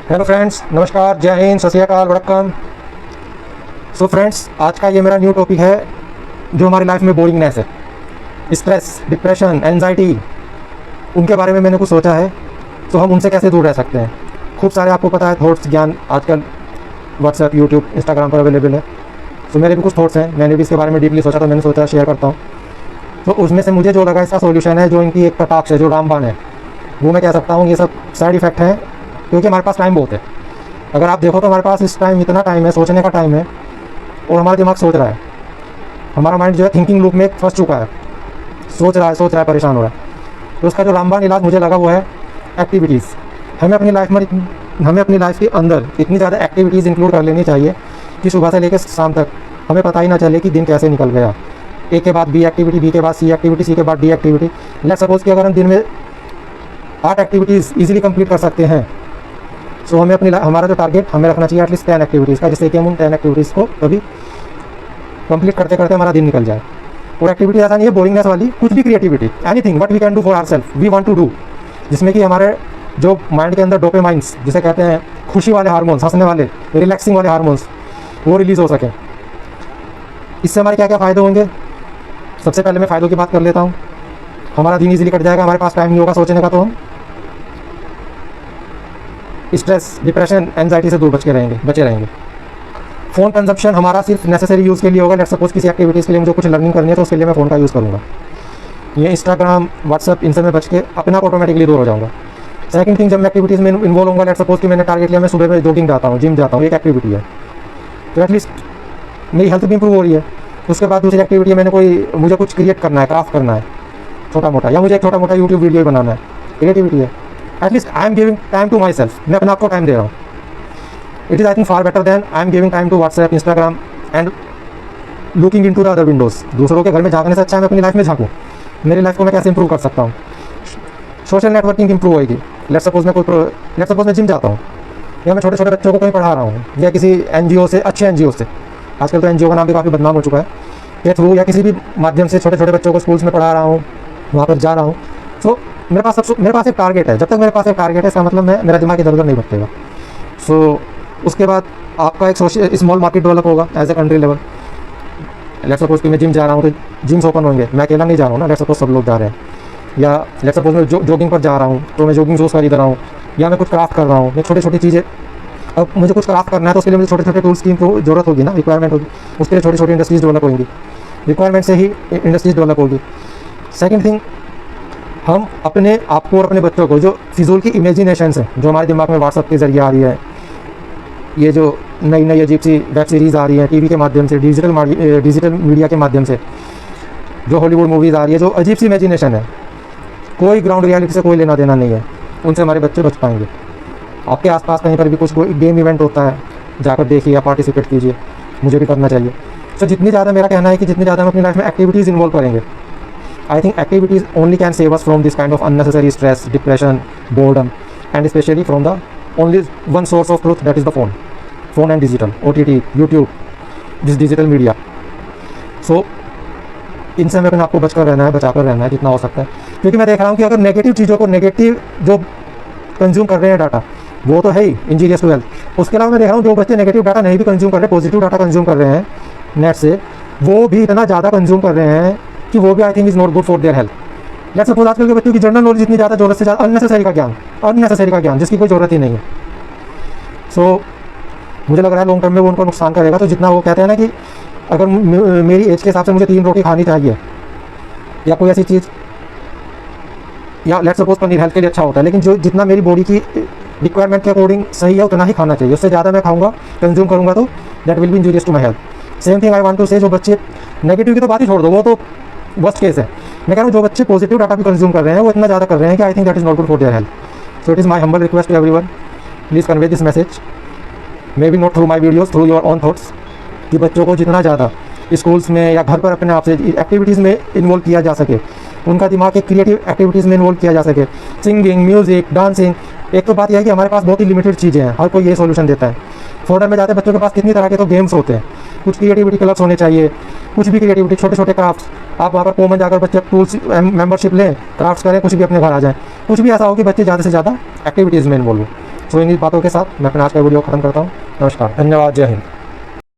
Hello friends, नमस्कार, जय हिंद, सत श्री अकाल, वड़क्कम। सो फ्रेंड्स, आज का ये मेरा न्यू टॉपिक है जो हमारी लाइफ में बोरिंगनेस है, स्ट्रेस, डिप्रेशन, एंजाइटी, उनके बारे में मैंने कुछ सोचा है। तो हम उनसे कैसे दूर रह सकते हैं। खूब सारे आपको पता है थॉट्स, ज्ञान आजकल व्हाट्सएप, यूट्यूब, इंस्टाग्राम पर अवेलेबल है। तो मेरे भी कुछ थॉट्स हैं, मैंने भी इसके बारे में डीपली सोचा, तो मैंने सोचा शेयर करता हूँ। तो उसमें से मुझे जो लगा इसका सोल्यूशन है, जो इनकी एक कटाक्ष है, जो रामबाण है, वो मैं कह सकता हूँ ये सब साइड इफ़ेक्ट हैं, क्योंकि हमारे पास टाइम बहुत है। अगर आप देखो तो हमारे पास इस टाइम इतना टाइम है, सोचने का टाइम है, और हमारा दिमाग सोच रहा है। हमारा माइंड जो है थिंकिंग लूप में फंस चुका है, सोच रहा है, परेशान हो रहा है। तो उसका जो रामबाण इलाज मुझे लगा वो है एक्टिविटीज़। हमें अपनी लाइफ के अंदर इतनी ज़्यादा एक्टिविटीज़ इंक्लूड कर लेनी चाहिए कि सुबह से लेकर शाम तक हमें पता ही ना चले कि दिन कैसे निकल गया। ए के बाद बी एक्टिविटी, बी के बाद सी एक्टिविटी, सी के बाद डी एक्टिविटी। लेट्स सपोज कि अगर हम दिन में 8 एक्टिविटीज़ ईजिली कंप्लीट कर सकते हैं, सो हमें हमारा जो टारगेट हमें रखना चाहिए एटलीस्ट 10 एक्टिविटीज़ का, जिससे कि हम उन 10 एक्टिविटीज़ को कभी कंप्लीट करते करते हमारा दिन निकल जाए। और एक्टिविटी ऐसा नहीं है बोरिंगनेस वाली, कुछ भी creativity, anything what we can do for ourself, we want to do, जिसमें कि हमारे जो माइंड के अंदर डोपामाइन्स, जिसे कहते हैं खुशी वाले हार्मोन्स, हंसने वाले, रिलैक्सिंग वाले हार्मोन्स, वो रिलीज़ हो सके। इससे हमारे क्या क्या फ़ायदे होंगे। सबसे पहले मैं फ़ायदों की बात कर लेता हूँ। हमारा दिन ईजिली कट जाएगा, हमारे पास टाइम नहीं होगा सोचने का, तो हम स्ट्रेस, डिप्रेशन, एंजाइटी से दूर बचे रहेंगे। फ़ोन कंजप्शन हमारा सिर्फ नेसेसरी यूज़ के लिए होगा। लेट्स सपोज किसी एक्टिविटीज़ के लिए मुझे कुछ लर्निंग करनी है, तो उसके लिए मैं फ़ोन का यूज़ करूँगा। ये इंस्टाग्राम, व्हाट्सअप, इनसे मैं बच के अपना ऑटोमेटिकली दूर हो जाऊँगा। सेकंड थिंग, जब मैं एक्टिविटीज़ में इन्वॉल्व होऊंगा, लेट्स सपोज कि मैंने टारगेट लिया, मैं सुबह में जॉगिंग जाता हूँ, जिम जाता हूँ, एक एक्टिविटी है, तो एटलीस्ट मेरी हेल्थ भी इंप्रूव हो रही है। उसके बाद दूसरी एक्टिविटी है, मुझे कुछ क्रिएट करना है, क्राफ्ट करना है छोटा मोटा, या मुझे एक छोटा मोटा यूट्यूब वीडियो बनाना है, क्रिएटिविटी है। At least I am giving time to myself, मैं अपने आप को टाइम दे रहा हूँ। It is I think far better than I am giving time to WhatsApp, Instagram and looking into the other windows. दूसरों के घर में झाँकने से अच्छा है मैं अपनी लाइफ में झाँकूँ, मेरी लाइफ को मैं कैसे इंप्रूव कर सकता हूँ। सोशल नेटवर्किंग इंप्रूव होगी। लेट्स सपोज मैं जिम जाता हूँ, या मैं छोटे छोटे बच्चों को कहीं पढ़ा रहा हूँ, या किसी NGO से, अच्छे NGO से, आजकल तो NGO का नाम भी काफ़ी बदनाम हो चुका है, के थ्रू या किसी भी माध्यम से छोटे छोटे बच्चों को स्कूल्स में पढ़ा रहा हूँ, वहाँ पर जा रहा हूँ। सो मेरे पास एक टारगेट है। जब तक मेरे पास एक टारगेट है, इसका मतलब मेरा दिमाग इधर उधर नहीं भटकेगा। सो उसके बाद आपका एक स्मॉल मार्केट डेवलप होगा as a country level. Let's suppose कि मैं जिम जा रहा हूँ, तो जिम्स ओपन होंगे, मैं अकेला नहीं जा रहा हूँ ना, लेट्स सपोज सब लोग जा रहे हैं। या लेट्स सपोज मैं जॉगिंग पर जा रहा हूँ, तो मैं जॉगिंग शूज़ खरीद रहा हूँ, या मैं कुछ क्राफ्ट कर रहा हूँ, मैं छोटी छोटी चीज़ें। अब मुझे कुछ क्राफ्ट करना है, तो उसके लिए मुझे छोटे छोटे टूल्स की जरूरत होगी ना, रिक्वायरमेंट होगी। उसके लिए छोटी छोटी इंडस्ट्रीज डेवलप होंगी, रिक्वायरमेंट से ही इंडस्ट्रीज डेवलप होगी। सेकंड थिंग, हम अपने आप को और अपने बच्चों को, जो फिजूल की इमेजिनेशंस है जो हमारे दिमाग में व्हाट्सएप के ज़रिए आ रही है, ये जो नई नई अजीब सी वेब सीरीज़ आ रही है टीवी के माध्यम से, डिजिटल मीडिया के माध्यम से, जो हॉलीवुड मूवीज़ आ रही है, जो अजीब सी इमेजिनेशन है, कोई ग्राउंड रियलिटी से कोई लेना देना नहीं है, उनसे हमारे बच्चे बच पाएंगे। आपके आसपास कहीं पर भी कोई गेम इवेंट होता है, जाकर देखिए या पार्टिसिपेट कीजिए, मुझे भी करना चाहिए। तो जितनी ज़्यादा, मेरा कहना है कि जितनी ज़्यादा हम अपनी लाइफ में एक्टिविटीज़ इन्वॉल्व करेंगे, I think activities only can save us from this kind of unnecessary stress, depression, boredom, and specially from the only one source of truth, that is the phone and digital, OTT, YouTube, this digital media. So इनसे हमें अपने आपको बचाकर रहना है जितना हो सकता है। क्योंकि मैं देख रहा हूँ कि अगर नेगेटिव चीज़ों को, नेगेटिव जो कंज्यूम कर रहे हैं डाटा, वो तो है ही इंजीनियस टू हेल्थ। उसके अलावा मैं देख रहा हूँ जो बच्चे नेगेटिव डाटा नहीं भी कंज्यूम कर रहे, पॉजिटिव डाटा कंज्यूम कर रहे हैं नेट से, वो भी इतना ज़्यादा कंज्यूम कर रहे हैं कि वो भी I think is not good for their health. Let's suppose आजकल के बच्चों की जनरल नॉलेज इतनी ज़्यादा, ज़रूरत से ज़्यादा अननेसेसरी का ज्ञान जिसकी कोई ज़रूरत ही नहीं है। सो मुझे लग रहा है लॉन्ग टर्म में वो उनको नुकसान करेगा। तो जितना वो कहते हैं ना कि अगर मेरी एज के हिसाब से मुझे 3 रोटी खानी चाहिए, या कोई ऐसी चीज़, या लेट्स सपोज पनीर हेल्थ के लिए अच्छा होता है, लेकिन जो जितना मेरी बॉडी की रिक्वायरमेंट के अकॉर्डिंग सही है उतना ही खाना चाहिए। उससे ज़्यादा मैं खाऊंगा, कंज्यूम करूंगा, तो that will be injurious to my health. Same thing I want to say, जो बच्चे नेगेटिव की तो बात ही छोड़ दो, वो तो वर्स्ट केस है। मैं कह रहा हूँ जो बच्चे पॉजिटिव डाटा भी कंज्यूम कर रहे हैं, वो इतना ज़्यादा कर रहे हैं कि I think that is not good for their health. So it is my humble request to everyone, please convey this message, maybe not through my videos, through your own thoughts, कि बच्चों को जितना ज़्यादा schools में या घर पर अपने आप से एक्टिविटीज़ में इन्वॉल्व किया जा सके, उनका दिमाग एक क्रिएटिव एक्टिविटीज़ में इन्वॉल्व किया जा सके, सिंगिंग, म्यूज़िक, डांसिंग। एक तो बात यह है कि हमारे पास बहुत ही लिमिटेड चीज़ें हैं, हर कोई ये सॉल्यूशन देता है। फॉरेन में जाते बच्चों के पास कितनी तरह के तो गेम्स होते हैं, कुछ क्रिएटिविटी क्लब्स होने चाहिए, कुछ भी क्रिएटिविटी, छोटे छोटे क्राफ्ट्स। आप वहाँ पर कॉमन जाकर बच्चे टूल्स मेंबरशिप लें, क्राफ्ट्स करें, कुछ भी अपने घर आ जाएँ। कुछ भी ऐसा हो कि बच्चे ज़्यादा से ज़्यादा एक्टिविटीज़ में इन्वॉल्व हो। सो इन बातों के साथ मैं अपना आज का वीडियो खत्म करता हूँ। नमस्कार, धन्यवाद, जय हिंद।